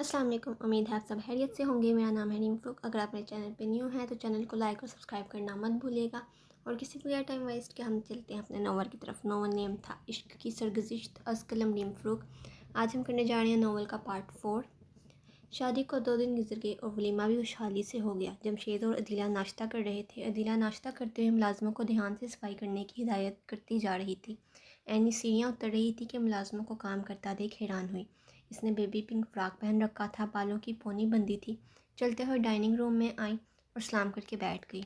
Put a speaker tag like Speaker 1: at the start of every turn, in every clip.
Speaker 1: अस्सलाम वालेकुम। उम्मीद है आप सब खैरियत से होंगे। मेरा नाम है रीम फ़रूक। अगर आप मेरे चैनल पे न्यू हैं तो चैनल को लाइक और सब्सक्राइब करना मत भूलिएगा। और किसी भी टाइम वेस्ट के हम चलते हैं अपने नोवेल की तरफ। नोवेल नेम था इश्क की सरगुज़िश्त अज़ कलम रीम फ़रूक। आज हम करने जा रहे हैं नोवेल का पार्ट 4। शादी को 2 दिन गुजर गए और वलीमा भी खुशहाली से हो गया। जमशेद और अदीला नाश्ता कर रहे थे। अदीला नाश्ता करते हुए मुलाज़मों को ध्यान से सफाई करने की हिदायत करती जा रही थी। एनी सीढ़ियाँ उतर रही थी कि मुलाज़मों को काम करता देख हैरान हुई। इसने बेबी पिंक फ्रॉक पहन रखा था, बालों की पोनी बंदी थी। चलते हुए डाइनिंग रूम में आई और सलाम करके बैठ गई।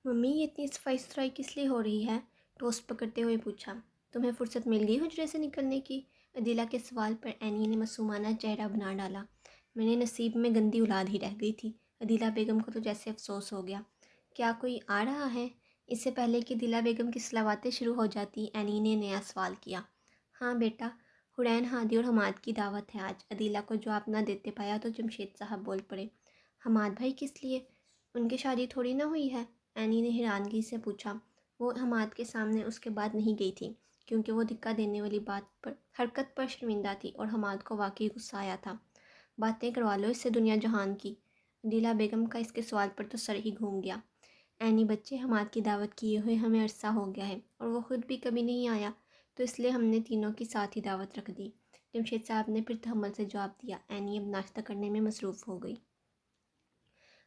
Speaker 1: मम्मी, ये इतनी सफाई सुथराई किस लिए हो रही है? टोस्ट पकड़ते हुए पूछा। तुम्हें फुर्सत मिल गई हुजरे से निकलने की? अदीला के सवाल पर एनी ने मासूमाना चेहरा बना डाला। मैंने नसीब में गंदी औलाद ही रह गई थी। अदीला बेगम को तो जैसे अफसोस हो गया। क्या कोई आ रहा है? इससे पहले कि दिला बेगम की सलावातें शुरू हो जाती, एनी ने नया सवाल किया। हाँ बेटा, हुरैन, हादी और हमाद की दावत है आज। अदीला को जवाब ना देते पाया तो जमशेद साहब बोल पड़े। हमाद भाई किस लिए? उनकी शादी थोड़ी ना हुई है। एनी ने हैरानगी से पूछा। वो हमाद के सामने उसके बाद नहीं गई थी क्योंकि वो धिक्का देने वाली हरकत पर शर्मिंदा थी और हमाद को वाकई गुस्सा आया था। बातें करवा लो इससे दुनिया जहान की। दिला बेगम का इसके सवाल पर तो सर ही घूम गया। एनी बच्चे, हमाद की दावत किए हुए हमें अरसा हो गया है और वो ख़ुद भी कभी नहीं आया, तो इसलिए हमने तीनों की साथ ही दावत रख दी। जमशेद साहब ने फिर तहम्मुल से जवाब दिया। एनी अब नाश्ता करने में मसरूफ़ हो गई।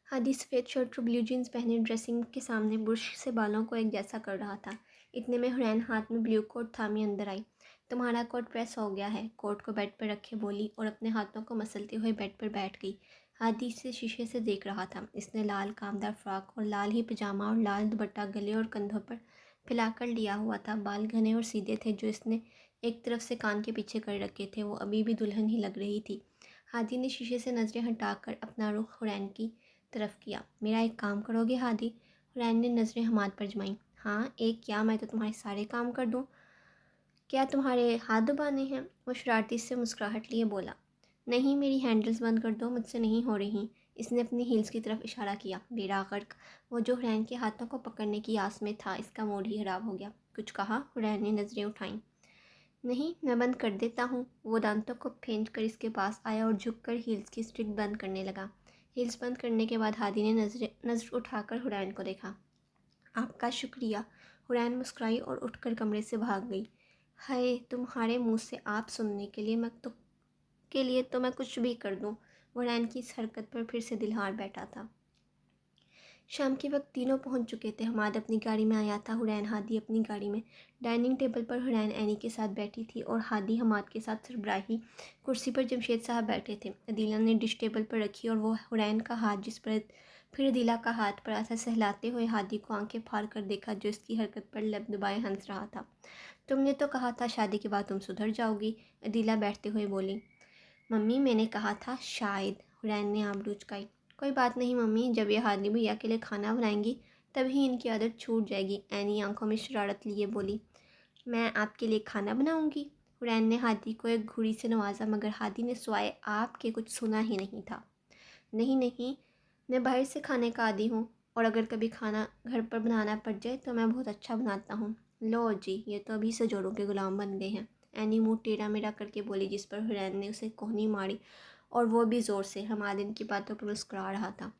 Speaker 1: हादी सफ़ेद शर्ट और ब्लू जीन्स पहने ड्रेसिंग के सामने बुर्श से बालों को एक जैसा कर रहा था। इतने में हुरैन हाथ में ब्लू कोट थामी अंदर आई। तुम्हारा कोट प्रेस हो गया है, कोट को बेड पर रखे बोली और अपने हाथों को मसलते हुए बेड पर बैठ गई। हादी इसे शीशे से देख रहा था। इसने लाल कामदार फ्रॉक और लाल ही पजामा और लाल दुपट्टा गले और कंधों पर फैलाकर लिया हुआ था। बाल घने और सीधे थे जो इसने एक तरफ से कान के पीछे कर रखे थे। वो अभी भी दुल्हन ही लग रही थी। हादी ने शीशे से नज़रें हटाकर अपना रुख हुरैन की तरफ किया। मेरा एक काम करोगे हादी? हुरैन ने नज़रें हमाद पर जमाई। हाँ, एक क्या, मैं तो तुम्हारे सारे काम कर दूँ। क्या तुम्हारे हाथ दबाने हैं? वो शरारती से मुस्कुराहट लिए बोला। नहीं, मेरी हैंडल्स बंद कर दो, मुझसे नहीं हो रही। इसने अपनी हील्स की तरफ इशारा किया। बेड़ा गर्क। वो जो हुरैन के हाथों को पकड़ने की आस में था, इसका मूड ही खराब हो गया। कुछ कहा? हुरैन ने नज़रें उठाईं। नहीं, मैं बंद कर देता हूँ। वो दांतों को फेंट कर इसके पास आया और झुककर हील्स की स्ट्रिप बंद करने लगा। हील्स बंद करने के बाद हादी ने नज़र उठाकर हुरैन को देखा। आपका शुक्रिया। हुरैन मुस्कुराई और उठकर कमरे से भाग गई। हाय, तुम्हारे मुंह से आप सुनने के लिए तो मैं कुछ भी कर दूँ। हुरैन की इस हरकत पर फिर से दिल हार बैठा था। शाम के वक्त तीनों पहुंच चुके थे। हमाद अपनी गाड़ी में आया था, हुरैन हादी अपनी गाड़ी में। डाइनिंग टेबल पर हुरैन एनी के साथ बैठी थी और हादी हमाद के साथ सरबराही कुर्सी पर जमशेद साहब बैठे थे। अदीला ने डिश टेबल पर रखी और वो हुरैन का हाथ जिस पर फिर अदीला का हाथ पड़ा था, सहलाते हुए हादी को आंखें फाड़ कर देखा जो इसकी हरकत पर लब दबाए हंस रहा था। तुमने तो कहा था शादी के बाद तुम सुधर जाओगी, अदीला बैठते हुए बोली। मम्मी, मैंने कहा था शायद। हुरैन ने आबरू उचकाई। कोई बात नहीं मम्मी, जब ये हादी भैया के लिए खाना बनाएंगी तभी इनकी आदत छूट जाएगी। एनी आंखों में शरारत लिए बोली। मैं आपके लिए खाना बनाऊंगी? हुरैन ने हादी को एक घूरी से नवाजा, मगर हादी ने सिवाय आपके कुछ सुना ही नहीं था। नहीं नहीं, मैं बाहर से खाने का आदी हूँ और अगर कभी खाना घर पर बनाना पड़ जाए तो मैं बहुत अच्छा बनाता हूँ। लो जी, ये तो अभी से जोड़ों के गुलाम बन गए हैं। एनी मुँह टेढ़ा मेढ़ा करके बोली, जिस पर हुरैन ने उसे कोहनी मारी और वो भी ज़ोर से। हमाद इनकी बातों पर मुस्कुरा रहा था।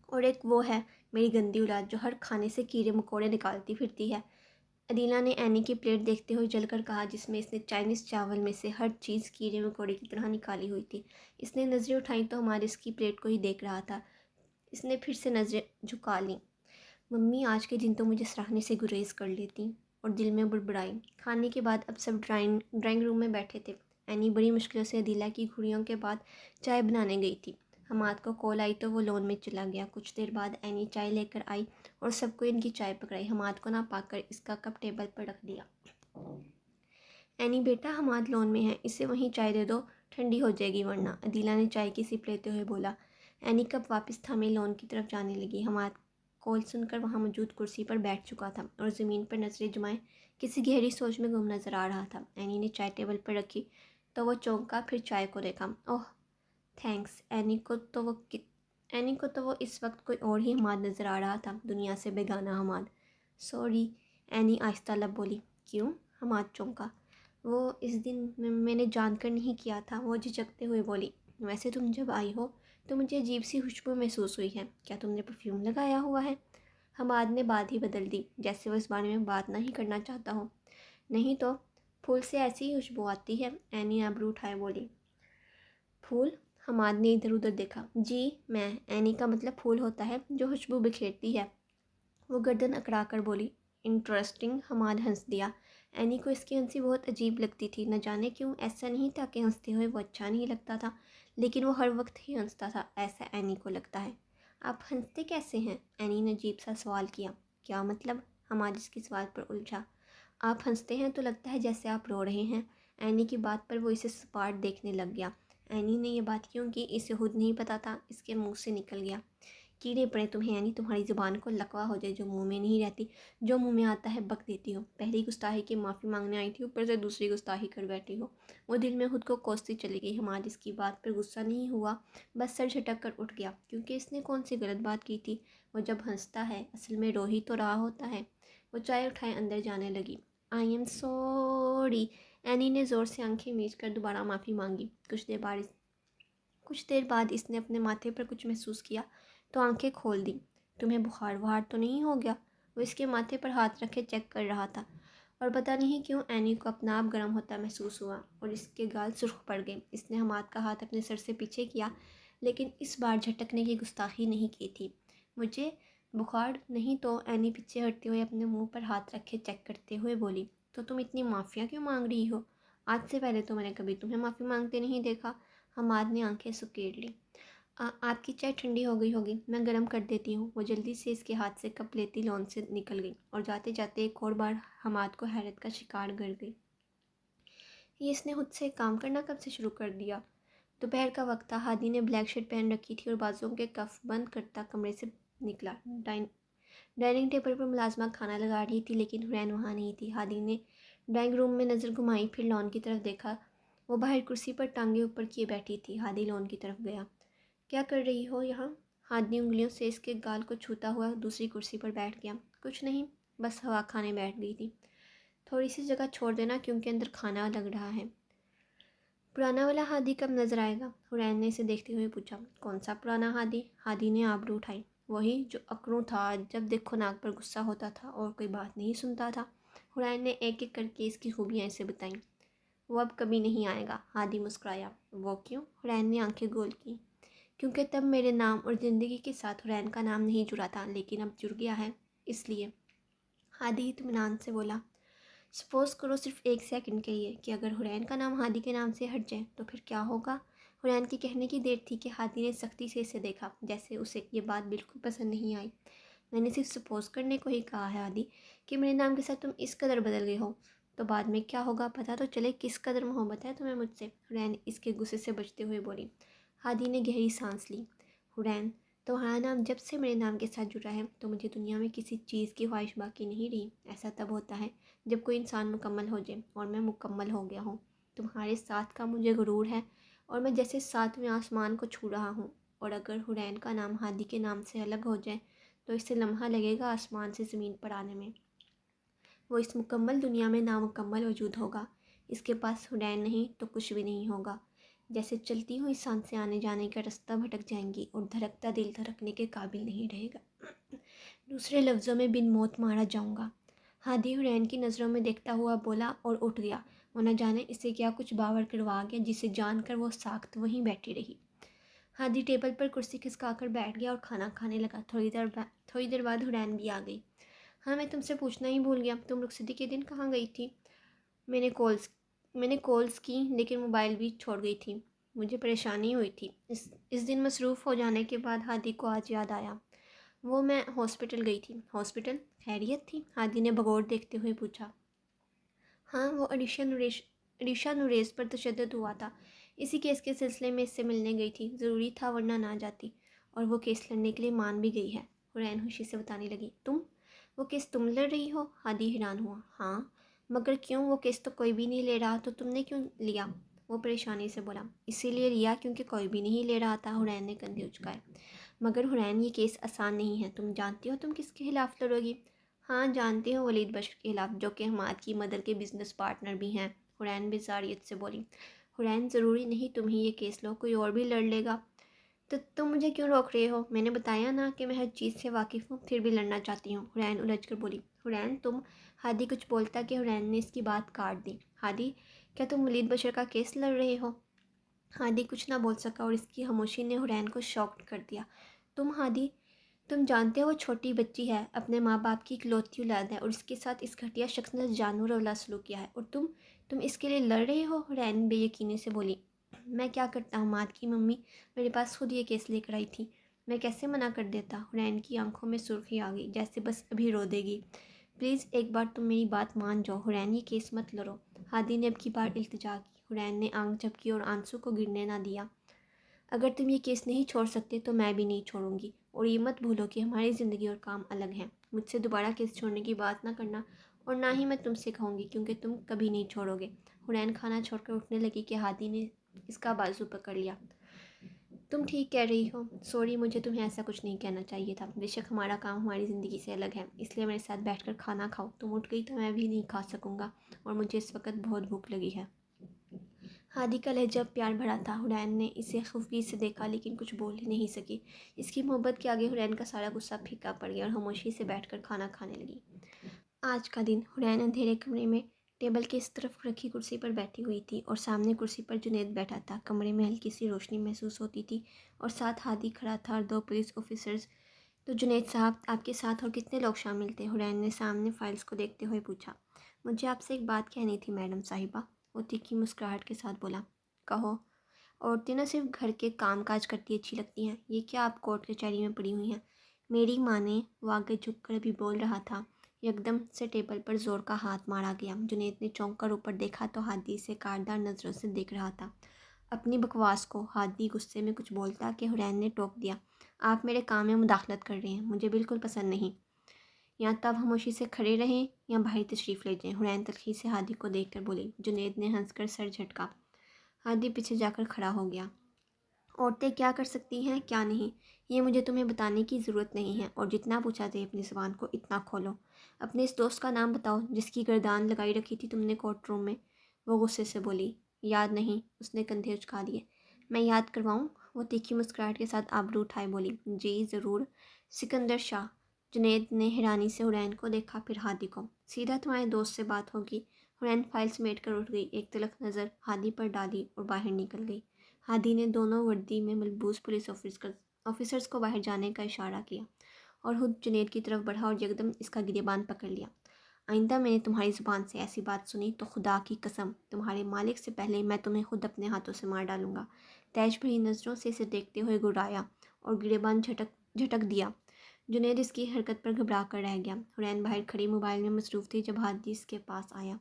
Speaker 1: और एक वो है मेरी गंदी औलाद जो हर खाने से कीड़े मकोड़े निकालती फिरती है। अदीला ने एनी की प्लेट देखते हुए जलकर कहा, जिसमें इसने चाइनीज़ चावल में से हर चीज़ कीड़े मकोड़े की तरह निकाली हुई थी। इसने नज़रें उठाई तो हमारे इसकी प्लेट को ही देख रहा था। इसने फिर से नज़रें झुका लीं। मम्मी, आज के दिन तो मुझे सराहने से गुरेज कर लेती। और दिल में बुड़बुड़ाई। खाने के बाद अब सब ड्राइंग रूम में बैठे थे। एनी बड़ी मुश्किल से अदीला की घुड़ियों के बाद चाय बनाने गई थी। हमाद को कॉल आई तो वो लोन में चला गया। कुछ देर बाद एनी चाय लेकर आई और सबको इनकी चाय पकड़ाई। हमाद को ना पाकर इसका कप टेबल पर रख दिया। एनी बेटा, हमाद लोन में है, इसे वहीं चाय दे दो, ठंडी हो जाएगी वरना। अदीला ने चाय की सिप लेते हुए बोला। एनी कप वापस थामे लोन की तरफ जाने लगी। हमाद कॉल सुनकर वहाँ मौजूद कुर्सी पर बैठ चुका था और ज़मीन पर नजरें जमाए किसी गहरी सोच में गुम नज़र आ रहा था। एनी ने चाय टेबल पर रखी तो वो चौंका, फिर चाय को देखा। ओह थैंक्स। एनी को तो वो इस वक्त कोई और ही हमाद नज़र आ रहा था, दुनिया से बेगाना हमाद। सॉरी, एनी आहिस्ता लब बोली। क्यों? हमाद चौंका। वो इस दिन मैंने जानकर नहीं किया था, वो झिझकते हुए बोली। वैसे तुम जब आई हो तो मुझे अजीब सी खुशबू महसूस हुई है, क्या तुमने परफ्यूम लगाया हुआ है? हमाद ने बात ही बदल दी, जैसे वो इस बारे में बात नहीं करना चाहता हो। नहीं तो, फूल से ऐसी ही खुशबू आती है, एनी आबरू उठाए बोली। फूल? हमाद ने इधर उधर देखा। जी मैं, एनी का मतलब फूल होता है जो खुशबू बिखेरती है। वो गर्दन अकड़ा कर बोली। इंटरेस्टिंग। हमाद हंस दिया। एनी को इसकी हंसी बहुत अजीब लगती थी, न जाने क्यों। ऐसा नहीं था कि हंसते हुए वो अच्छा नहीं लगता था, लेकिन वो हर वक्त ही हंसता था, ऐसा एनी को लगता है। आप हंसते कैसे हैं? एनी ने अजीब सा सवाल किया। क्या मतलब? हमाद इसके सवाल पर उलझा। आप हंसते हैं तो लगता है जैसे आप रो रहे हैं। एनी की बात पर वो इसे सपाट देखने लग गया। एनी ने यह बात क्यों की, इसे खुद नहीं पता था, इसके मुंह से निकल गया। कीड़े पड़े तुम्हें एनी, तुम्हारी ज़ुबान को लकवा हो जाए, जो मुंह में नहीं रहती, जो मुंह में आता है बक देती हो। पहली गुस्ताखी की माफ़ी मांगने आई थी, ऊपर से दूसरी गुस्ताखी कर बैठी हो। वो दिल में खुद को कोसती चली गई। हमाद इसकी बात पर गुस्सा नहीं हुआ, बस सर झटक कर उठ गया, क्योंकि इसने कौन सी गलत बात की थी। वो जब हंसता है असल में रो ही तो रहा होता है। वो चाय उठाए अंदर जाने लगी। I am sorry. एनी ने ज़ोर से आंखें मीच कर दोबारा माफ़ी मांगी। कुछ देर बाद इसने अपने माथे पर कुछ महसूस किया तो आंखें खोल दी। तुम्हें बुखार वुखार तो नहीं हो गया? वो इसके माथे पर हाथ रखे चेक कर रहा था, और पता नहीं क्यों एनी को अपना आप गर्म होता महसूस हुआ और इसके गाल सुर्ख पड़ गए। इसने हमाद का हाथ अपने सर से पीछे किया, लेकिन इस बार झटकने की गुस्ताखी नहीं की थी। मुझे बुखार नहीं तो, एनी पीछे हटते हुए अपने मुंह पर हाथ रखे चेक करते हुए बोली। तो तुम इतनी माफ़ियाँ क्यों मांग रही हो? आज से पहले तो मैंने कभी तुम्हें माफ़ी मांगते नहीं देखा। हमाद ने आंखें सुकेड़ ली। आपकी चाय ठंडी हो गई होगी, मैं गर्म कर देती हूँ। वो जल्दी से इसके हाथ से कप लेती लॉन से निकल गई और जाते जाते एक और बार हमाद को हैरत का शिकार कर गई। ये इसने खुद से काम करना कब से शुरू कर दिया? दोपहर का वक्त था। हादी ने ब्लैक शर्ट पहन रखी थी और बाजुओं के कफ बंद करता कमरे से निकला। डाइनिंग टेबल पर मुलाजमा खाना लगा रही थी, लेकिन हुरैन वहाँ नहीं थी। हादी ने ड्राइंग रूम में नज़र घुमाई, फिर लॉन की तरफ देखा। वो बाहर कुर्सी पर टांगे ऊपर किए बैठी थी। हादी लॉन की तरफ गया। क्या कर रही हो यहाँ? हादी उंगलियों से इसके गाल को छूता हुआ दूसरी कुर्सी पर बैठ गया। कुछ नहीं, बस हवा खाने बैठ गई थी। थोड़ी सी जगह छोड़ देना, क्योंकि अंदर खाना लग रहा है। पुराना वाला हादी कब नजर आएगा? हुरैन ने इसे देखते हुए पूछा। कौन सा पुराना हादी? हादी ने आबरू उठाई। वही जो अकड़ू था, जब देखो नाक पर गुस्सा होता था और कोई बात नहीं सुनता था। हुरैन ने एक एक करके इसकी खूबियाँ इसे बताईं। वो अब कभी नहीं आएगा। हादी मुस्कुराया। वो क्यों? हुरैन ने आंखें गोल की। क्योंकि तब मेरे नाम और ज़िंदगी के साथ हुरैन का नाम नहीं जुड़ा था, लेकिन अब जुड़ गया है, इसलिए। हादी इत्मीनान से बोला। सपोज़ करो सिर्फ एक सेकंड के लिए कि अगर हुरैन का नाम हादी के नाम से हट जाए तो फिर क्या होगा? हुरैन की कहने की देर थी कि हादी ने सख्ती से इसे देखा, जैसे उसे ये बात बिल्कुल पसंद नहीं आई। मैंने सिर्फ सपोज़ करने को ही कहा है हादी, कि मेरे नाम के साथ तुम इस कदर बदल गए हो। तो बाद में क्या होगा, पता तो चले किस कदर मोहब्बत है तुम्हें मुझसे। हुरैन इसके गुस्से से बचते हुए बोली। हादी ने गहरी सांस ली। हुरैन, तुम्हारा नाम जब से मेरे नाम के साथ जुड़ा है तो मुझे दुनिया में किसी चीज़ की ख्वाहिश बाकी नहीं रही। ऐसा तब होता है जब कोई इंसान मुकम्मल हो जाए, और मैं मुकम्मल हो गया हूँ। तुम्हारे साथ का मुझे गुरूर है, और मैं जैसे सातवें आसमान को छू रहा हूँ। और अगर हुरैन का नाम हादी के नाम से अलग हो जाए तो इससे लम्हा लगेगा आसमान से ज़मीन पर आने में। वो इस मुकम्मल दुनिया में नामुकम्मल वजूद होगा। इसके पास हुरैन नहीं तो कुछ भी नहीं होगा। जैसे चलती हुई सांसें आने जाने का रास्ता भटक जाएंगी और धड़कता दिल धड़कने के काबिल नहीं रहेगा। दूसरे लफ्ज़ों में बिन मौत मारा जाऊंगा। हादी हुरैन की नज़रों में देखता हुआ बोला और उठ गया। वो न जाने इसे क्या कुछ बावर करवा गया, जिसे जानकर वो साख्त वहीं बैठी रही। हादी टेबल पर कुर्सी खिसका कर बैठ गया और खाना खाने लगा। थोड़ी देर बाद हुरैन भी आ गई। हाँ, मैं तुमसे पूछना ही भूल गया, तुम रुखसती के दिन कहाँ गई थी? मैंने कॉल्स मैंने कॉल्स की, लेकिन मोबाइल भी छोड़ गई थी। मुझे परेशानी हुई थी। इस दिन मसरूफ़ हो जाने के बाद हादी को आज याद आया। मैं हॉस्पिटल गई थी। हॉस्पिटल? खैरियत थी? हादी ने भगौर देखते हुए पूछा। हाँ, वो अरीशा नुरेश पर तशद्दुद हुआ था। इसी केस के सिलसिले में इससे मिलने गई थी। ज़रूरी था, वरना ना जाती। और वो केस लड़ने के लिए मान भी गई है। हुरैन खुशी से बताने लगी। वो केस तुम लड़ रही हो? हादी हैरान हुआ। हाँ, मगर क्यों? वो केस तो कोई भी नहीं ले रहा, तो तुमने क्यों लिया? वो परेशानी से बोला। इसीलिए लिया क्योंकि कोई भी नहीं ले रहा था। हुरैन ने कंधे उचकाए। मगर हुरैन, ये केस आसान नहीं है। तुम जानती हो तुम किसके खिलाफ लड़ोगी? हाँ जानती हूँ, वलीद बशर के खिलाफ, जो कि हमाद की मदर के बिजनेस पार्टनर भी हैं। हुरैन बेजारियत से बोली। हुरैन ज़रूरी नहीं तुम ही ये केस लो, कोई और भी लड़ लेगा। तो तुम मुझे क्यों रोक रहे हो? मैंने बताया ना कि मैं हर चीज़ से वाकिफ़ हूँ, फिर भी लड़ना चाहती हूँ। हुरैन उलझ कर बोली। हुरैन तुम। हादी कुछ बोलता कि हुरैन ने इसकी बात काट दी। हादी, क्या तुम वलीद बशर का केस लड़ रहे हो? हादी कुछ ना बोल सका और इसकी खामोशी ने हुरैन को शॉक्ड कर दिया। तुम हादी, तुम जानते हो वो छोटी बच्ची है, अपने माँ बाप की इकलौती औलाद है और इसके साथ इस घटिया शख्स ने जानवर वाला सलूक किया है और तुम इसके लिए लड़ रहे हो? हुरैन बेयकीनी से बोली। मैं क्या करता हूँ माद की मम्मी, मेरे पास खुद ये केस लेकर आई थी, मैं कैसे मना कर देता? हुरैन की आंखों में सुर्खी आ गई, जैसे बस अभी रो देगी। प्लीज़ एक बार तुम मेरी बात मान जाओ हुरैन, ये केस मत लड़ो। हादी ने अब की बार इल्तिजा की। हुरैन ने आंख झपकी और आंसू को गिरने ना दिया। अगर तुम ये केस नहीं छोड़ सकते तो मैं भी नहीं छोड़ूंगी, और ये मत भूलो कि हमारी ज़िंदगी और काम अलग हैं। मुझसे दोबारा केस छोड़ने की बात ना करना, और ना ही मैं तुमसे कहूँगी, क्योंकि तुम कभी नहीं छोड़ोगे। हुरैन खाना छोड़कर उठने लगी कि हादी ने इसका बाजू पकड़ लिया। तुम ठीक कह रही हो, सॉरी, मुझे तुम्हें ऐसा कुछ नहीं कहना चाहिए था। बेशक हमारा काम हमारी ज़िंदगी से अलग है, इसलिए मेरे साथ बैठकर खाना खाओ। तुम उठ गई तो मैं भी नहीं खा सकूँगा, और मुझे इस वक्त बहुत भूख लगी है। हादी का लहजा प्यार भरा था। हुरैन ने इसे खुफगी से देखा लेकिन कुछ बोल ही नहीं सकी। इसकी मोहब्बत के आगे हुरैन का सारा गुस्सा फीका पड़ गया और खामोशी से बैठकर खाना खाने लगी। आज का दिन हुरैन अंधेरे कमरे में टेबल के इस तरफ रखी कुर्सी पर बैठी हुई थी और सामने कुर्सी पर जुनैद बैठा था। कमरे में हल्की सी रोशनी महसूस होती थी और साथ हादी खड़ा था और 2 पुलिस ऑफिसर्स। तो जुनैद साहब, आपके साथ और कितने लोग शामिल थे? हुरैन ने सामने फाइल्स को देखते हुए पूछा। मुझे आपसे एक बात कहनी थी मैडम साहिबा, वो तीखी मुस्कुराहट के साथ बोला। कहो। औरतें न सिर्फ घर के काम काज करती अच्छी लगती हैं, ये क्या आप कोर्ट कचहरी में पड़ी हुई हैं? मेरी माँ ने, वो आगे झुक कर अभी बोल रहा था, एकदम से टेबल पर जोर का हाथ मारा गया। जुनैद ने चौंक कर ऊपर देखा तो हादी से काटदार नज़रों से देख रहा था। अपनी बकवास को हादी गुस्से में कुछ बोलता कि हुरैन ने टोक दिया। आप मेरे काम में मुदाखलत कर रहे हैं, मुझे बिल्कुल पसंद नहीं। या तब खामोशी से खड़े रहें या भाई तशरीफ़ ले जाएं। हुरैन तल्खी से हादी को देखकर बोली। जुनैद ने हंसकर सर झटका। हादी पीछे जाकर खड़ा हो गया। औरतें क्या कर सकती हैं क्या नहीं, ये मुझे तुम्हें बताने की ज़रूरत नहीं है, और जितना पूछा जाए अपनी ज़ुबान को इतना खोलो। अपने इस दोस्त का नाम बताओ जिसकी गर्दान लगाई रखी थी तुमने कोर्ट रूम में। वो गुस्से से बोली। याद नहीं, उसने कंधे उचका दिए। मैं याद करवाऊँ? वो तीखी मुस्कुराहट के साथ आबरू उठाए बोली। जी ज़रूर, सिकंदर शाह। जुनैद ने हैरानी से हुरैन को देखा, फिर हादी को। सीधा तुम्हारे दोस्त से बात होगी। हुरैन फाइल समेट कर उठ गई, एक तलख नज़र हादी पर डाली और बाहर निकल गई। हादी ने दोनों वर्दी में मलबूस पुलिस ऑफिसर्स को बाहर जाने का इशारा किया और खुद जुनैद की तरफ बढ़ा और एकदम इसका गिरेबान पकड़ लिया। आइंदा मैंने तुम्हारी ज़ुबान से ऐसी बात सुनी तो खुदा की कसम, तुम्हारे मालिक से पहले मैं तुम्हें खुद अपने हाथों से मार डालूंगा। तेज भरी नज़रों से इसे देखते हुए गुर्राया और गिरेबान झटक झटक दिया। जुनैद इसकी हरकत पर घबरा कर रह गया। हुरैन बाहर खड़ी मोबाइल में मसरूफ़ थी जब हादी इसके पास आया।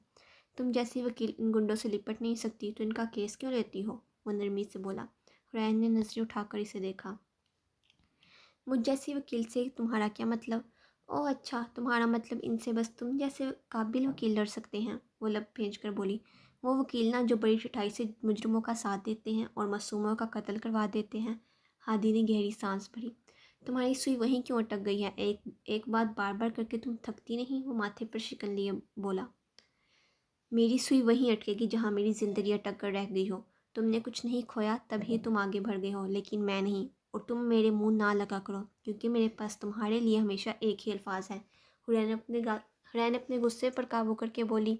Speaker 1: तुम जैसी वकील इन गुंडों से लिपट नहीं सकती तो इनका केस क्यों लेती हो? वो नरमी से बोला। हुरैन ने नजरें उठाकर इसे देखा। मुझ जैसी वकील से तुम्हारा क्या मतलब? ओह अच्छा, तुम्हारा मतलब इनसे बस तुम जैसे काबिल वकील लड़ सकते हैं, वो लब फेंच कर बोली। वो वकील ना जो बड़ी ठठाई से मुजरमों का साथ देते हैं और मासूमों का कत्ल करवा देते हैं। हादी ने गहरी सांस भरी। तुम्हारी सुई वहीं क्यों अटक गई है? एक एक बात बार बार करके तुम थकती नहीं? वो माथे पर शिकन लिए बोला। मेरी सुई वहीं अटकेगी जहाँ मेरी ज़िंदगी अटक कर रह गई हो। तुमने कुछ नहीं खोया तभी तुम आगे बढ़ गए हो, लेकिन मैं नहीं। और तुम मेरे मुंह ना लगा करो, क्योंकि मेरे पास तुम्हारे लिए हमेशा एक ही अल्फाज है। हुरैन अपने गुस्से पर काबू करके बोली,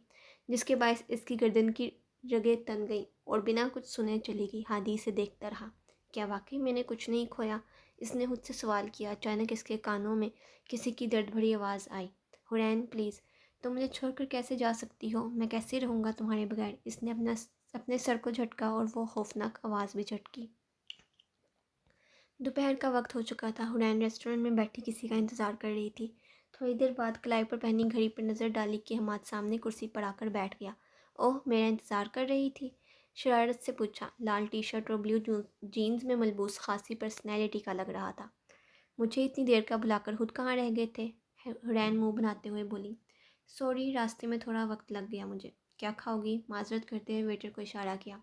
Speaker 1: जिसके बायस इसकी गर्दन की रगें तन गई और बिना कुछ सुने चली गई। हादी से देखता रहा। क्या वाकई मैंने कुछ नहीं खोया? इसने खुद से सवाल किया। अचानक इसके कानों में किसी की दर्द भरी आवाज़ आई। हुरैन प्लीज़, तुम मुझे छोड़कर कैसे जा सकती हो? मैं कैसे रहूँगा तुम्हारे बगैर? इसने अपने सर को झटका और वो खौफनाक आवाज़ भी झटकी। दोपहर का वक्त हो चुका था। हुरैन रेस्टोरेंट में बैठी किसी का इंतज़ार कर रही थी। थोड़ी देर बाद कलाई पर पहनी घड़ी पर नज़र डाली कि हमाद सामने कुर्सी पर आकर बैठ गया। ओह, मेरा इंतज़ार कर रही थी? शरारत से पूछा। लाल टी शर्ट और ब्लू जीन्स में मलबूस खासी पर्सनैलिटी का लग रहा था। मुझे इतनी देर का बुलाकर खुद कहाँ रह गए थे? हुरैन मुँह बनाते हुए बोली। सॉरी, रास्ते में थोड़ा वक्त लग गया मुझे। क्या खाओगी? माजरत करते हुए वेटर को इशारा किया।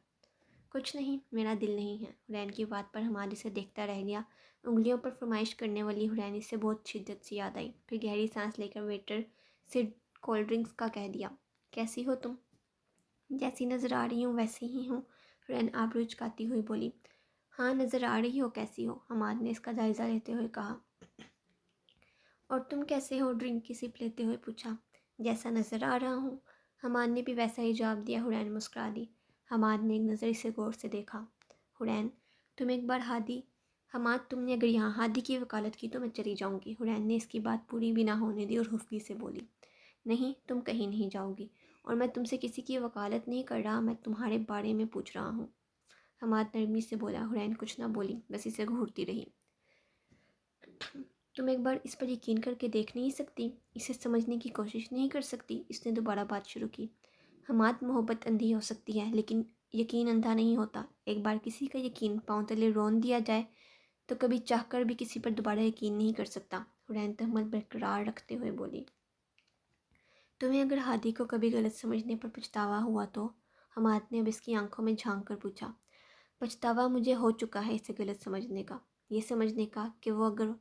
Speaker 1: कुछ नहीं, मेरा दिल नहीं है। हुरैन की बात पर हमारे से देखता रह गया। उंगलियों पर फरमाइश करने वाली हुरैन से बहुत शिद्दत से याद आई। फिर गहरी सांस लेकर वेटर से कोल्ड ड्रिंक्स का कह दिया। कैसी हो तुम? जैसी नज़र आ रही हूँ वैसी ही हूँ, हुरैन आबरू चुकाती हुई बोली। हाँ, नज़र आ रही हो, कैसी हो? हमाद ने इसका जायज़ा लेते हुए कहा। और तुम कैसे हो? ड्रिंक की सिप लेते हुए पूछा। जैसा नज़र आ रहा हूँ। हमाद ने भी वैसा ही जवाब दिया। हुरैन मुस्कुरा दी। हमाद ने एक नज़र इसे गौर से देखा। हुरैन, तुम एक बार हादी हमाद, तुमने अगर यहाँ हादी की वकालत की तो मैं चली जाऊँगी। हुरैन ने इसकी बात पूरी भी ना होने दी और हुफ्की से बोली। नहीं, तुम कहीं नहीं जाओगी, और मैं तुमसे किसी की वकालत नहीं कर रहा, मैं तुम्हारे बारे में पूछ रहा हूँ। हमाद नरमी से बोला। हुरैन कुछ ना बोली, बस इसे घूरती रही। तुम एक बार इस पर यकीन करके देख नहीं सकती, इसे समझने की कोशिश नहीं कर सकती? इसने दोबारा बात शुरू की। हमाद, मोहब्बत अंधी हो सकती है, लेकिन यकीन अंधा नहीं होता। एक बार किसी का यकीन पाँव तले रौंद दिया जाए तो कभी चाहकर भी किसी पर दोबारा यकीन नहीं कर सकता। हुरैन तहमत बरकरार रखते हुए बोली। तुम्हें अगर हादी को कभी गलत समझने पर पछतावा हुआ तो? हमाद ने अब इसकी आंखों में झांक कर पूछा। पछतावा मुझे हो चुका है इसे गलत समझने का, ये समझने का कि वो अगर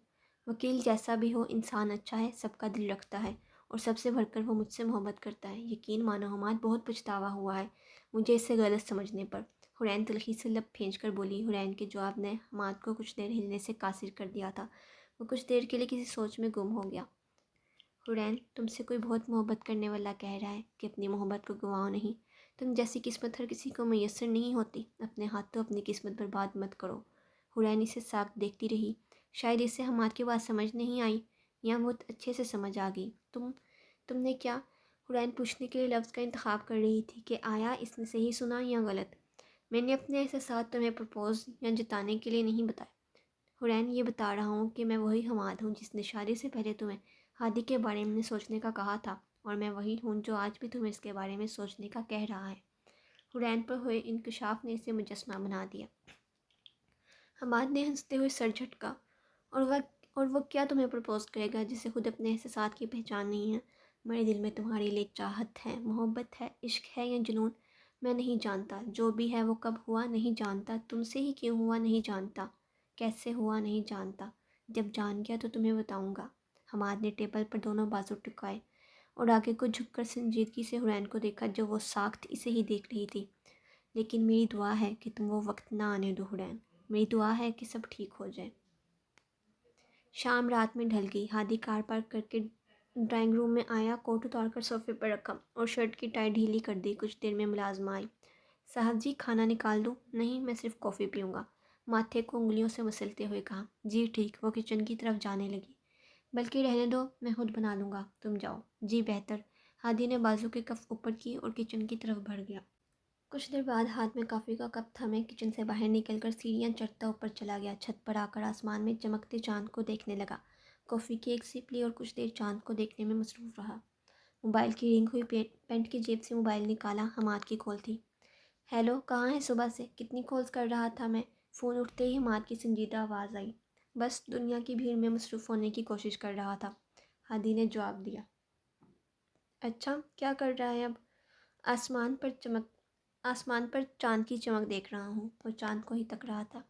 Speaker 1: वकील जैसा भी हो इंसान अच्छा है, सबका दिल रखता है, और सबसे बढ़कर वो मुझसे मोहब्बत करता है। यकीन मानो हमाद, बहुत पछतावा हुआ है मुझे इसे गलत समझने पर। हुरैन तलखी से लब खींच कर बोली। हुरैन के जवाब ने हमाद को कुछ देर हिलने से कासिर कर दिया था। वो कुछ देर के लिए किसी सोच में गुम हो गया। हुरैन, तुमसे कोई बहुत मोहब्बत करने वाला कह रहा है कि अपनी मोहब्बत को गंवाओ नहीं। तुम जैसी किस्मत हर किसी को मैसर नहीं होती। अपने हाथों अपनी किस्मत बर्बाद मत करो। हुरैन इसे साफ देखती रही। शायद इसे हमाद की बात समझ नहीं आई, या बहुत अच्छे से समझ आ गई। तुमने क्या? हुरैन पूछने के लिए लफ्ज़ का इंतखाब कर रही थी कि आया इसने सही सुना या गलत। मैंने अपने एहसास तुम्हें प्रपोज या जताने के लिए नहीं बताया हुरैन, ये बता रहा हूँ कि मैं वही हमाद हूँ जिसने शादी से पहले तुम्हें हादी के बारे में सोचने का कहा था, और मैं वही हूँ जो आज भी तुम्हें इसके बारे में सोचने का कह रहा है। हुरैन पर हुए इंकशाफ ने इसे मुजस्समा बना दिया। हमाद ने हंसते हुए सर झटका। और वह क्या तुम्हें प्रपोज करेगा जिसे खुद अपने एहसास की पहचान नहीं है? मेरे दिल में तुम्हारे लिए चाहत है, मोहब्बत है, इश्क है या जुनून, मैं नहीं जानता। जो भी है वो कब हुआ नहीं जानता, तुमसे ही क्यों हुआ नहीं जानता, कैसे हुआ नहीं जानता। जब जान गया तो तुम्हें बताऊंगा। हमाद ने टेबल पर दोनों बाजू टिकाए और आगे को झुककर संजीदगी से हुरैन को देखा, जो वो साख्त इसे ही देख रही थी। लेकिन मेरी दुआ है कि तुम वो वक्त ना आने दो हुरैन, मेरी दुआ है कि सब ठीक हो जाए। शाम रात में ढल गई। हादी कार पार्क करके ड्राइंग रूम में आया, कोट उतार कर सोफे पर रखा और शर्ट की टाई ढीली कर दी। कुछ देर में मुलाजमा आई। साहब जी, खाना निकाल दूँ? नहीं, मैं सिर्फ कॉफ़ी पीऊँगा। माथे को उंगलियों से मसलते हुए कहा। जी ठीक। वो किचन की तरफ जाने लगी। बल्कि रहने दो, मैं खुद बना लूँगा, तुम जाओ। जी बेहतर। हादी ने बाजू के कफ ऊपर की और किचन की तरफ बढ़ गया। कुछ देर बाद हाथ में कॉफ़ी का कप थमे किचन से बाहर निकलकर सीढ़ियाँ चढ़ता ऊपर चला गया। छत पर आकर आसमान में चमकते चांद को देखने लगा। कॉफ़ी की एक सिप ली और कुछ देर चांद को देखने में मसरूफ़ रहा। मोबाइल की रिंग हुई। पेंट की जेब से मोबाइल निकाला। हमाद की कॉल थी। हेलो, कहाँ है सुबह से? कितनी कॉल्स कर रहा था मैं। फ़ोन उठते ही हमाद की संजीदा आवाज़ आई। बस दुनिया की भीड़ में मसरूफ़ होने की कोशिश कर रहा था, हादी ने जवाब दिया। अच्छा, क्या कर रहा है अब? आसमान पर चांद की चमक देख रहा हूँ। और चांद को ही तक रहा था।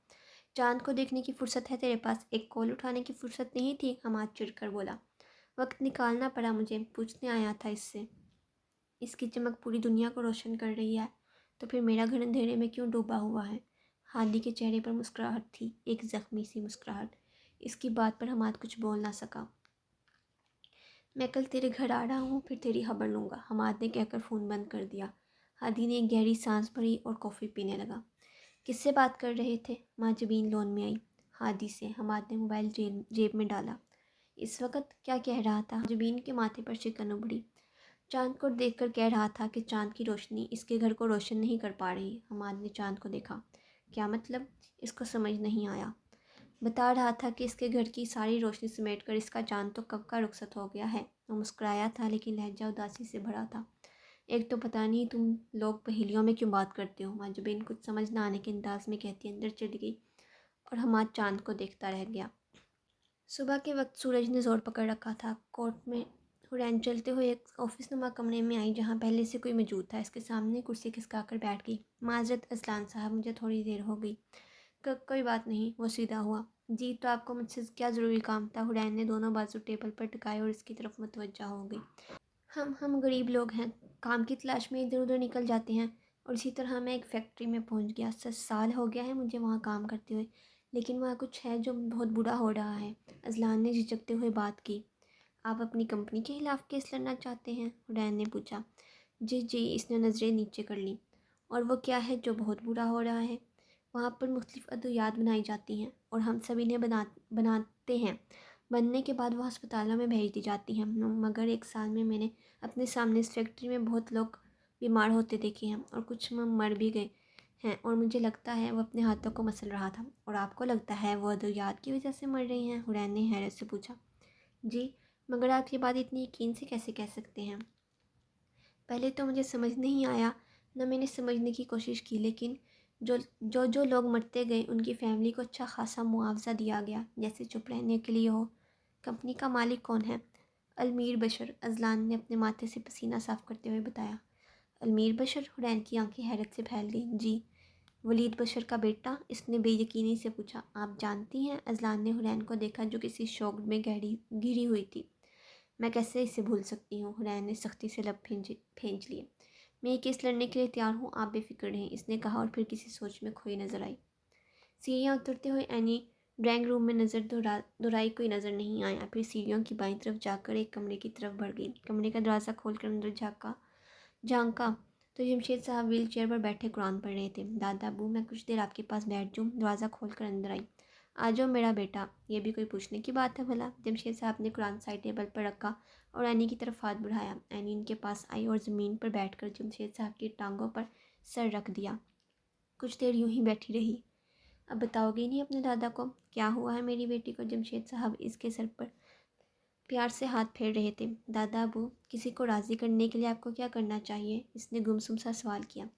Speaker 1: चांद को देखने की फुर्सत है तेरे पास, एक कॉल उठाने की फुर्सत नहीं थी? हमाद चिढ़कर बोला। वक्त निकालना पड़ा मुझे, पूछने आया था इससे। इसकी चमक पूरी दुनिया को रोशन कर रही है, तो फिर मेरा घर अंधेरे में क्यों डूबा हुआ है? हादी के चेहरे पर मुस्कुराहट थी, एक जख्मी सी मुस्कुराहट। इसकी बात पर हमाद कुछ बोल ना सका। मैं कल तेरे घर आ रहा हूँ, फिर तेरी खबर लूँगा, हमाद ने कहकर फ़ोन बंद कर दिया। हादी ने एक गहरी सांस भरी और कॉफ़ी पीने लगा। किससे बात कर रहे थे? माँ जबीन लॉन में आई। हादी से। हमाद ने मोबाइल जेब में डाला। इस वक्त क्या कह रहा था? जबीन के माथे पर शिकन उभरी। चांद को देखकर कह रहा था कि चांद की रोशनी इसके घर को रोशन नहीं कर पा रही। हमाद ने चांद को देखा। क्या मतलब? इसको समझ नहीं आया। बता रहा था कि इसके घर की सारी रोशनी समेट कर इसका चांद तो कब का रुखसत हो गया है। वो मुस्कुराया था, लेकिन लहजा उदासी से भरा था। एक तो पता नहीं तुम लोग पहेलियों में क्यों बात करते हो, माजबीन कुछ समझ ना आने के अंदाज में कहती अंदर चली गई और हमाद चांद को देखता रह गया। सुबह के वक्त सूरज ने जोर पकड़ रखा था। कोर्ट में हुरैन चलते हुए एक ऑफिस नुमा कमरे में आई, जहाँ पहले से कोई मौजूद था। इसके सामने कुर्सी खिसका कर बैठ गई। माजरत असलान साहब, मुझे थोड़ी देर हो गई। कोई बात नहीं, वो सीधा हुआ। जी, तो आपको मुझसे क्या ज़रूरी काम था? हुरैन ने दोनों बाजू टेबल पर टिकाए और इसकी तरफ मुतवज्जा हो गई। हम गरीब लोग हैं, काम की तलाश में इधर उधर निकल जाते हैं। और इसी तरह मैं एक फ़ैक्ट्री में पहुंच गया। 7 साल हो गया है मुझे वहाँ काम करते हुए, लेकिन वहाँ कुछ है जो बहुत बुरा हो रहा है। अजलान ने झिझकते हुए बात की। आप अपनी कंपनी के खिलाफ़ केस लड़ना चाहते हैं? हुरैन ने पूछा। जी जी, इसने नज़रें नीचे कर लीं। और वो क्या है जो बहुत बुरा हो रहा है? वहाँ पर मुख्तलिफ़ अद्वियात बनाई जाती हैं और हम सब इन्हें बनाते हैं। बनने के बाद वो अस्पतालों में भेज दी जाती हैं। मगर 1 साल में मैंने अपने सामने इस फैक्ट्री में बहुत लोग बीमार होते देखे हैं और कुछ में मर भी गए हैं। और मुझे लगता है वो अपने हाथों को मसल रहा था। और आपको लगता है वो अद्वियात की वजह से मर रही हैं? हुरैन ने हैरत से पूछा। जी, मगर आप ये बात इतनी यकीन से कैसे कह सकते हैं? पहले तो मुझे समझ नहीं आया, ना मैंने समझने की कोशिश की, लेकिन जो लोग मरते गए उनकी फैमिली को अच्छा खासा मुआवजा दिया गया, जैसे चुप रहने के लिए हो। कंपनी का मालिक कौन है? अलमीर बशर, अजलान ने अपने माथे से पसीना साफ करते हुए बताया। अलमीर बशर? हुरैन की आंखें हैरत से फैल गईं। जी, वलीद बशर का बेटा, इसने बेयकीनी से पूछा। आप जानती हैं? अजलान ने हुरैन को देखा जो किसी शौक में गहरी घिरी हुई थी। मैं कैसे इसे भूल सकती हूँ? हुरैन ने सख्ती से लब खींच लिए। मैं ये केस लड़ने के लिए तैयार हूँ, आप बेफिक्र रहें, इसने कहा और फिर किसी सोच में खोई नजर आई। सीढ़ियाँ उतरते हुए एनी ड्राइंग रूम में नज़र दोहराई, कोई नज़र नहीं आया। फिर सीढ़ियों की बाईं तरफ जाकर एक कमरे की तरफ बढ़ गई। कमरे का दरवाज़ा खोलकर अंदर झांका तो जमशेद साहब व्हील चेयर पर बैठे कुरान पढ़ रहे थे। दादा अबू, मैं कुछ देर आपके पास बैठ जाऊँ? दरवाज़ा खोलकर अंदर आई। आ जाओ मेरा बेटा, ये भी कोई पूछने की बात है भला? जमशेद साहब ने कुरान साइड टेबल पर रखा और एनी की तरफ हाथ बढ़ाया। एनी इनके पास आई और ज़मीन पर बैठकर जमशेद साहब की टांगों पर सर रख दिया। कुछ देर यूं ही बैठी रही। अब बताओगे नहीं अपने दादा को क्या हुआ है मेरी बेटी को? जमशेद साहब इसके सर पर प्यार से हाथ फेर रहे थे। दादा अबू, किसी को राज़ी करने के लिए आपको क्या करना चाहिए? इसने गुमसुम सा सवाल किया।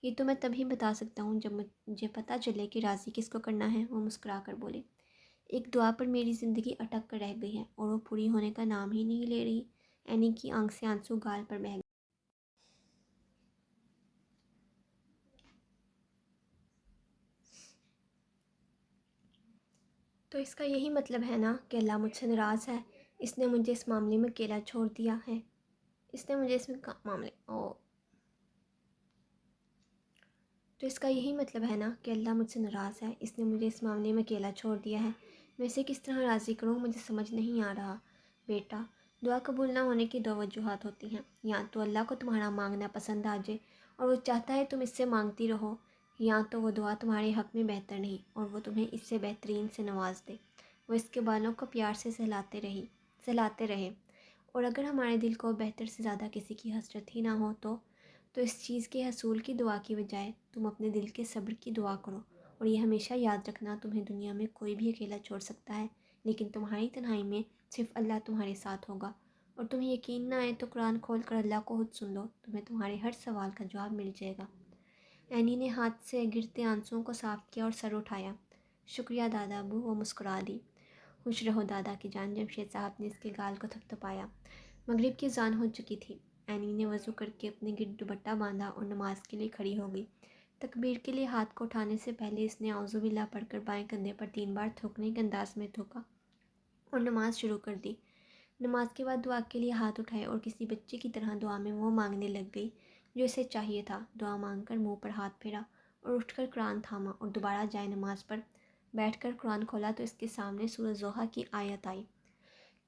Speaker 1: ये तो मैं तभी बता सकता हूँ जब मुझे पता चले कि राज़ी किसको करना है, वो मुस्कुरा कर बोले। एक दुआ पर मेरी ज़िंदगी अटक कर रह गई है और वो पूरी होने का नाम ही नहीं ले रही। एनी की आंख से आंसू गाल पर बह गए। तो इसका यही मतलब है ना कि अल्लाह मुझसे नाराज़ है? इसने मुझे इस मामले में अकेला छोड़ दिया है। इसने मुझे इसमें मामले ओ तो इसका यही मतलब है ना कि अल्लाह मुझसे नाराज़ है? इसने मुझे इस मामले में अकेला छोड़ दिया है। मैं इसे किस तरह राज़ी करूँ, मुझे समझ नहीं आ रहा। बेटा, दुआ कबूल ना होने की 2 वजूहात होती हैं। या तो अल्लाह को तुम्हारा मांगना पसंद आ जाए और वो चाहता है तुम इससे मांगती रहो, या तो वो दुआ तुम्हारे हक़ में बेहतर नहीं और वो तुम्हें इससे बेहतरीन से नवाज दे। वो इसके बालों को प्यार से सहलाते रहे। और अगर हमारे दिल को बेहतर से ज़्यादा किसी की हसरत ही ना हो तो इस चीज़ के हसूल की दुआ की बजाय तुम अपने दिल के सब्र की दुआ करो। और ये हमेशा याद रखना, तुम्हें दुनिया में कोई भी अकेला छोड़ सकता है, लेकिन तुम्हारी तन्हाई में सिर्फ अल्लाह तुम्हारे साथ होगा। और तुम्हें यकीन ना आए तो कुरान खोल कर अल्लाह को खुद सुन लो, तुम्हें तुम्हारे हर सवाल का जवाब मिल जाएगा। एनी ने हाथ से गिरते आंसुओं को साफ किया और सर उठाया। शुक्रिया दादा अबू, वो मुस्कुरा दी। खुश रहो दादा की जान, जमशेद साहब ने इसके गाल को थपथपाया। मगरिब की अज़ान हो चुकी थी। एनी ने वज़ू करके अपने गिर दुपट्टा बांधा और नमाज के लिए खड़ी हो गई। तकबीर के लिए हाथ को उठाने से पहले इसने औज़ुबिल्लाह पढ़कर बाएं कंधे पर 3 बार थूकने के अंदाज में थूका और नमाज शुरू कर दी। नमाज के बाद दुआ के लिए हाथ उठाए और किसी बच्चे की तरह दुआ में वो मांगने लग गई जो इसे चाहिए था। दुआ मांगकर मुंह पर हाथ फेरा और उठकर कुरान थामा और दोबारा जाए नमाज पर बैठकर कुरान खोला तो इसके सामने सूरह ज़ोहा की आयत आई।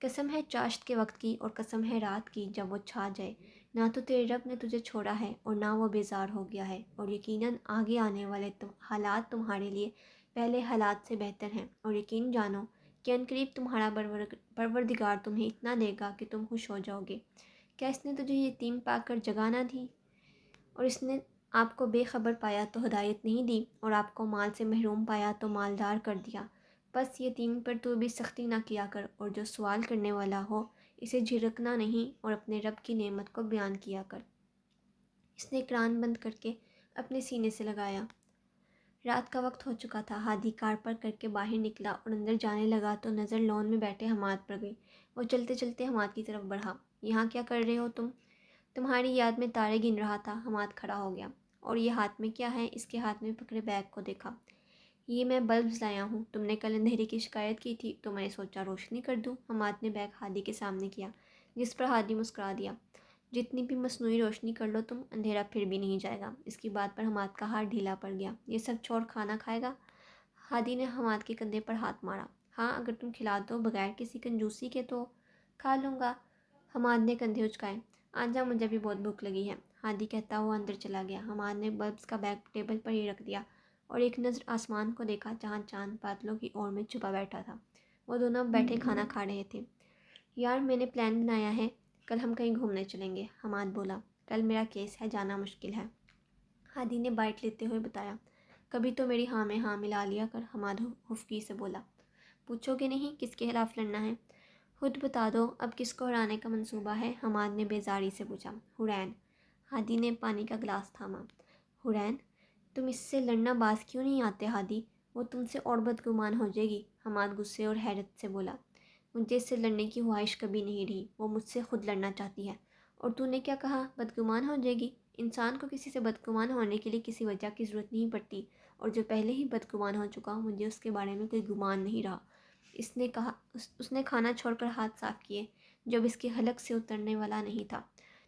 Speaker 1: कसम है चाश्त के वक्त की और कसम है रात की जब वो छा जाए, ना तो तेरे रब ने तुझे छोड़ा है और ना वो बेजार हो गया है। और यकीनन आगे आने वाले हालात तुम्हारे लिए पहले हालात से बेहतर हैं। और यकीन जानो कि अनकरीब तुम्हारा परवरदिगार तुम्हें इतना देगा कि तुम खुश हो जाओगे। क्या इसने तुझे यतीम पाकर जगह ना दी? और इसने आपको बेखबर पाया तो हिदायत नहीं दी और आपको माल से महरूम पाया तो मालदार कर दिया। बस यतीम पर तू भी सख्ती ना किया कर और जो सवाल करने वाला हो इसे झिड़कना नहीं और अपने रब की नेमत को बयान किया कर। इसने कुरान बंद करके अपने सीने से लगाया। रात का वक्त हो चुका था। हादी कार पर करके बाहर निकला और अंदर जाने लगा तो नज़र लॉन में बैठे हमाद पर गई। वो चलते चलते हमाद की तरफ बढ़ा। यहाँ क्या कर रहे हो तुम? तुम्हारी याद में तारे गिन रहा था। हमाद खड़ा हो गया। और ये हाथ में क्या है? इसके हाथ में पकड़े बैग को देखा। ये मैं बल्ब लाया हूँ, तुमने कल अंधेरे की शिकायत की थी तो मैंने सोचा रोशनी कर दूँ। हमाद ने बैग हादी के सामने किया, जिस पर हादी मुस्कुरा दिया। जितनी भी मसनूई रोशनी कर लो तुम, अंधेरा फिर भी नहीं जाएगा। इसकी बात पर हमाद का हाथ ढीला पड़ गया। ये सब छोड़ खाना खाएगा? हादी ने हमाद के कंधे पर हाथ मारा। हाँ, अगर तुम खिला दो बगैर किसी कंजूसी के तो खा लूँगा। हमाद ने कंधे उचकाए। आजा, मुझे भी बहुत भूख लगी है, हादी कहता हुआ अंदर चला गया। हमाद ने बल्ब्स का बैग टेबल पर ही रख दिया और एक नज़र आसमान को देखा जहाँ चांद बादलों की ओर में छुपा बैठा था। वो दोनों अब बैठे खाना खा रहे थे। यार, मैंने प्लान बनाया है, कल हम कहीं घूमने चलेंगे, हमाद बोला। कल मेरा केस है, जाना मुश्किल है, हादी ने बाइट लेते हुए बताया। कभी तो मेरी हाँ में हाँ मिला लिया कर, हमाद हुफ्की से बोला। पूछोगे नहीं किसके खिलाफ लड़ना है? खुद बता दो, अब किसको हराने का मंसूबा है? हमाद ने बेजारी से पूछा। हुरैन। हादी ने पानी का गिलास थामा। हुरैन, तुम इससे लड़ना बाज क्यों नहीं आते हादी? वो तुमसे और बदगुमान हो जाएगी, हमाद गुस्से और हैरत से बोला। मुझे इससे लड़ने की ख्वाहिश कभी नहीं रही, वो मुझसे खुद लड़ना चाहती है। और तूने क्या कहा, बदगुमान हो जाएगी? इंसान को किसी से बदगुमान होने के लिए किसी वजह की ज़रूरत नहीं पड़ती, और जो पहले ही बदगुमान हो चुका मुझे उसके बारे में कोई गुमान नहीं रहा। इसने कहा। उसने खाना छोड़कर हाथ साफ किए, जो अब इसके हलक से उतरने वाला नहीं था।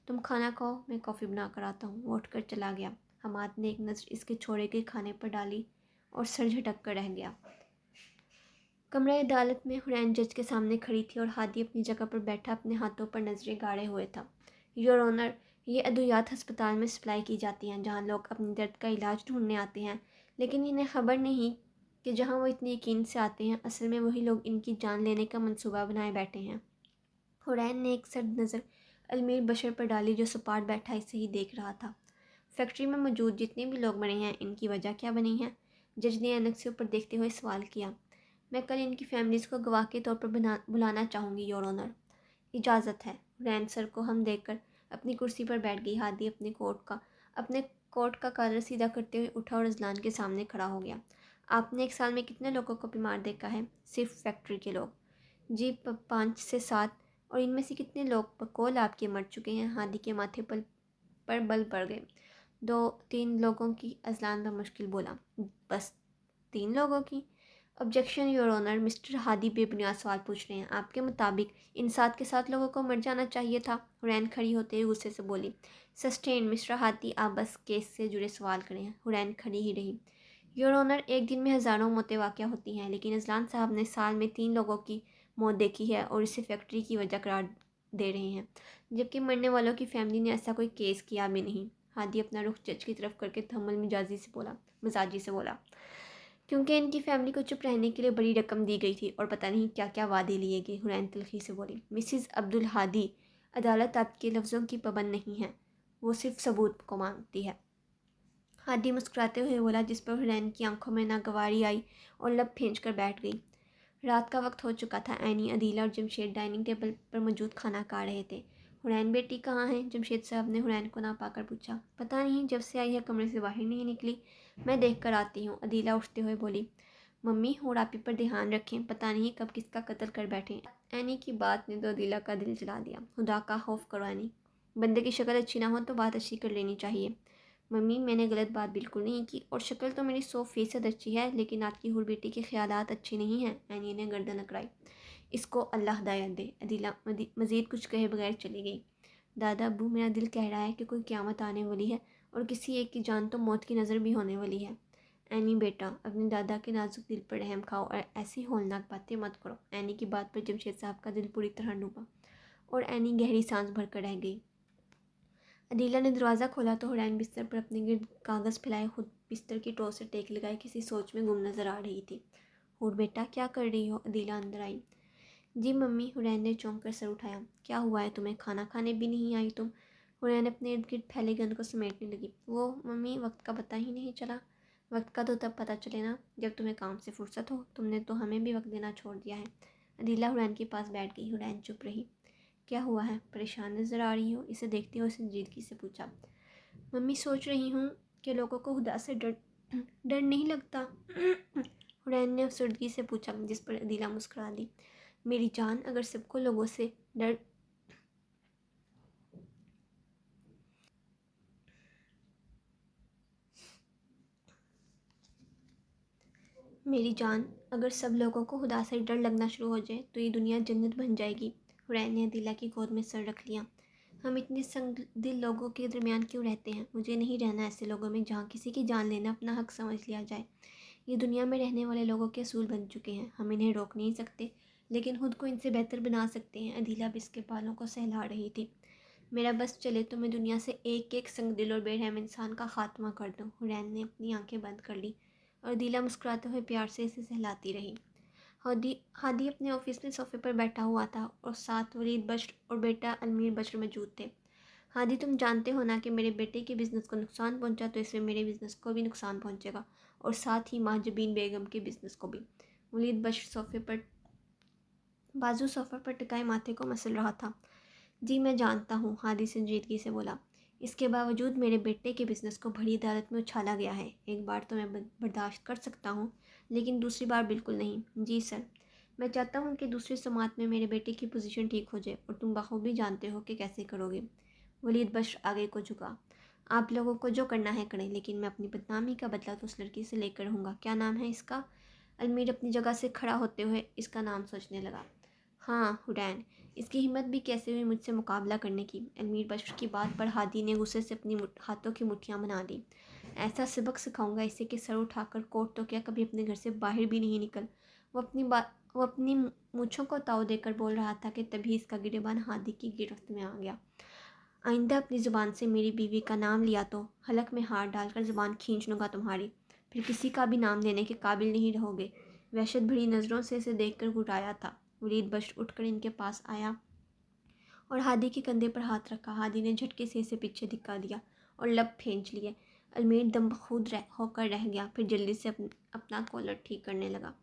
Speaker 1: तुम खाना खाओ, मैं कॉफ़ी बना कर आता हूँ। वो उठकर चला गया। हमाद ने एक नज़र इसके छोड़े के खाने पर डाली और सर झटक कर रह गया। कमरा अदालत में हुरैन जज के सामने खड़ी थी और हादी अपनी जगह पर बैठा अपने हाथों पर नजरें गाड़े हुए था। योर ऑनर, ये अद्वियात अस्पताल में सप्लाई की जाती हैं, जहाँ लोग अपने दर्द का इलाज ढूंढने आते हैं, लेकिन इन्हें खबर नहीं कि जहाँ वो इतनी यकीन से आते हैं, असल में वही लोग इनकी जान लेने का मंसूबा बनाए बैठे हैं। हुरैन ने एक सर्द नज़र अलमीर बशर पर डाली, जो सपाट बैठा इसे ही देख रहा था। फैक्ट्री में मौजूद जितने भी लोग मरे हैं, इनकी वजह क्या बनी है? जज ने ऐनक से ऊपर देखते हुए सवाल किया। मैं कल इनकी फैमिलीज़ को गवाह के तौर पर बुलाना चाहूँगी, योर ऑनर। इजाज़त है। हुरैन सर को हम देखकर अपनी कुर्सी पर बैठ गई। हादी अपने कोट का कॉलर सीधा करते हुए उठा और अजलान के सामने खड़ा हो गया। आपने एक साल में कितने लोगों को बीमार देखा है? सिर्फ फैक्ट्री के लोग? जी, 5 से 7। और इनमें से कितने लोग बकौल आपके मर चुके हैं? हादी के माथे पर बल पड़ गए। 2-3 लोगों की, अजलान बमुश्किल बोला। बस 3 लोगों की? Objection your honour, mister Hadi बेबुनियाद सवाल पूछ रहे हैं। आपके मुताबिक इन 7 के 7 लोगों को मर जाना चाहिए था। हुरैन खड़ी होते हुए गुस्से से बोली। सस्टेन मिस्टर हादी, आप बस केस से जुड़े सवाल करें। हुरैन खड़ी ही रही। योर ऑनर, एक दिन में हज़ारों मौतें वाक़या होती हैं, लेकिन अजलान साहब ने साल में 3 लोगों की मौत देखी है और इसे फैक्ट्री की वजह करार दे रहे हैं, जबकि मरने वालों की फैमिली ने ऐसा कोई केस किया भी नहीं। हादी अपना रुख जज की तरफ करके थम्मल मिजाजी से बोला। क्योंकि इनकी फैमिली को चुप रहने के लिए बड़ी रकम दी गई थी और पता नहीं क्या क्या वादे लिए गए। हुरैन तलखी से बोली। मिसिस अब्दुल हादी, अदालत आपके लफ्ज़ों की पाबंद नहीं है, वो सिर्फ सबूत को मांगती है। हादी मुस्कुराते हुए बोला, जिस पर हुरैन की आंखों में नागवारी आई और लब खींच कर बैठ गई। रात का वक्त हो चुका था। ऐनी, अदीला और जमशेद डाइनिंग टेबल पर मौजूद खाना खा रहे थे। हुरैन बेटी कहाँ है? जमशेद साहब ने हुरैन को ना पाकर पूछा। पता नहीं, जब से आई है कमरे से बाहर नहीं निकली। मैं देख कर आती हूँ, अदीला उठते हुए बोली। मम्मी, होड़ापी पर ध्यान रखें, पता नहीं कब किसका कत्ल कर बैठे। ऐनी की बात ने तो अदीला का दिल जला दिया। खुदा का खौफ करो ऐनी, बंदे की शक्ल अच्छी ना हो तो बात अच्छी कर लेनी चाहिए। मम्मी, मैंने गलत बात बिल्कुल नहीं की, और शक्ल तो मेरी 100% अच्छी है, लेकिन आपकी हुर बेटी के ख्यालात अच्छे नहीं हैं। ऐनी ने गर्दन अकड़ाई। इसको अल्लाह हिदायत दे। अदीला मज़ीद कुछ कहे बगैर चली गई। दादा अब्बू, मेरा दिल कह रहा है कि कोई क़यामत आने वाली है और किसी एक की जान तो मौत की नज़र भी होने वाली है। ऐनी बेटा, अपने दादा के नाजुक दिल पर रहम खाओ और ऐसी होलनाक बातें मत करो। ऐनी की बात पर जमशेद साहब का दिल पूरी तरह डूबा और ऐनी गहरी सांस भरकर रह गई। अदीला ने दरवाज़ा खोला तो हुरैन बिस्तर पर अपने गिर्द कागज़ फैलाए खुद बिस्तर की टो से टेक लगाए किसी सोच में गुम नज़र आ रही थी। हुर बेटा, क्या कर रही हो? अदीला अंदर आई। जी मम्मी, हुरैन ने चौंक कर सर उठाया। क्या हुआ है तुम्हें? खाना खाने भी नहीं आई तुम? हुरैन अपने इर्द गिर्द फैले गंद को समेटने लगी। वो मम्मी, वक्त का पता ही नहीं चला। वक्त का तो तब पता चले ना जब तुम्हें काम से फुर्सत हो। तुमने तो हमें भी वक्त देना छोड़ दिया है। अदीला हुरैन के पास बैठ गई। हुरैन चुप रही। क्या हुआ है? परेशान नज़र आ रही हो? इसे देखते हुए संजीदगी से पूछा। मम्मी, सोच रही हूँ कि लोगों को खुदा से डर डर नहीं लगता। हुरैन ने अफसरदगी से पूछा, जिस पर अदीला मुस्कुरा दी। मेरी जान, अगर सबको लोगों से डर मेरी जान, अगर सब लोगों को खुदा से डर लगना शुरू हो जाए तो ये दुनिया जन्नत बन जाएगी। हुरैन ने अदीला की गोद में सर रख लिया। हम इतने संग दिल लोगों के दरमियान क्यों रहते हैं? मुझे नहीं रहना ऐसे लोगों में जहाँ किसी की जान लेना अपना हक समझ लिया जाए। ये दुनिया में रहने वाले लोगों के असूल बन चुके हैं। हम इन्हें रोक नहीं सकते, लेकिन खुद को इनसे बेहतर बना सकते हैं। अदीला भी इसके बालों को सहला रही थी। मेरा बस चले तो मैं दुनिया से एक एक संगदिल और बेरहम इंसान का खात्मा कर दूँ। हुरैन ने अपनी आंखें बंद कर ली और अदीला मुस्कुराते हुए प्यार से इसे सहलाती रही। हादी अपने ऑफिस में सोफे पर बैठा हुआ था और साथ वलीद बश्र और बेटा अलमीर बश्र मौजूद थे। हादी, तुम जानते हो ना कि मेरे बेटे के बिज़नेस को नुकसान पहुंचा तो इससे मेरे बिज़नेस को भी नुकसान पहुंचेगा, और साथ ही महाजबीन बेगम के बिज़नेस को भी। वलीद बश्र सोफे पर टिकाए माथे को मसल रहा था। जी मैं जानता हूँ, हादी संजीदगी से बोला। इसके बावजूद मेरे बेटे के बिज़नेस को बड़ी अदालत में उछाला गया है। एक बार तो मैं बर्दाश्त कर सकता हूँ, लेकिन दूसरी बार बिल्कुल नहीं। जी सर, मैं चाहता हूँ कि दूसरी समात में मेरे बेटे की पोजीशन ठीक हो जाए, और तुम बखूबी जानते हो कि कैसे करोगे। वलीद बश्र आगे को झुका। आप लोगों को जो करना है करें, लेकिन मैं अपनी बदनामी का बदला तो उस लड़की से लेकर रहूँगा। क्या नाम है इसका? अलमीर अपनी जगह से खड़ा होते हुए इसका नाम सोचने लगा। हाँ, हुरैन। इसकी हिम्मत भी कैसे हुई मुझसे मुकाबला करने की? अलमीर बश्र की बात पर हादी ने गुस्से से अपनी हाथों की मुट्ठियाँ बना दी। ऐसा सबक सिखाऊंगा इसे कि सर उठाकर कोर्ट तो क्या कभी अपने घर से बाहर भी नहीं निकल। वो अपनी मूँछों को ताव देकर बोल रहा था कि तभी इसका गिरेबान हादी की गिरफ्त में आ गया। आइंदा अपनी ज़ुबान से मेरी बीवी का नाम लिया तो हलक में हाथ डालकर ज़ुबान खींच लूँगा तुम्हारी। फिर किसी का भी नाम लेने के काबिल नहीं रहोगे। वहशत भरी नज़रों से इसे देखकर घुटाया था। वलीद बश्र उठकर इनके पास आया और हादी के कंधे पर हाथ रखा। हादी ने झटके से इसे पीछे धिक्का दिया और लब खींच लिए। अलमीर दम बखूद होकर रह गया, फिर जल्दी से अपना कॉलर ठीक करने लगा।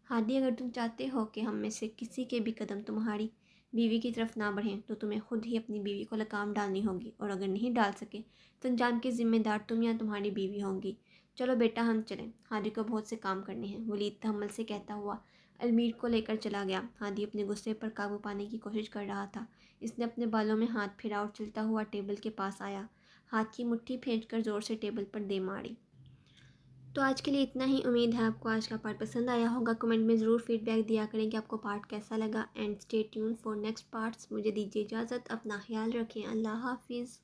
Speaker 1: हादी, अगर तुम चाहते हो कि हम में से किसी के भी कदम तुम्हारी बीवी की तरफ ना बढ़ें, तो तुम्हें खुद ही अपनी बीवी को लगाम डालनी होगी, और अगर नहीं डाल सके तो अंजाम की जिम्मेदार तुम या तुम्हारी बीवी होंगी। चलो बेटा, हम चलें, हादी को बहुत से काम करने हैं। वलीद तहम्मुल से कहता हुआ अलमीर को लेकर चला गया। हादी अपने गुस्से पर काबू पाने की कोशिश कर रहा था। इसने अपने बालों में हाथ फिरा और चलता हुआ टेबल के पास आया। हाथ की मुट्ठी खींचकर ज़ोर से टेबल पर दे मारी। तो आज के लिए इतना ही। उम्मीद है आपको आज का पार्ट पसंद आया होगा। कमेंट में ज़रूर फीडबैक दिया करें कि आपको पार्ट कैसा लगा। And stay tune for next parts. मुझे दीजिए इजाज़त। अपना ख्याल रखें। अल्लाह हाफिज़।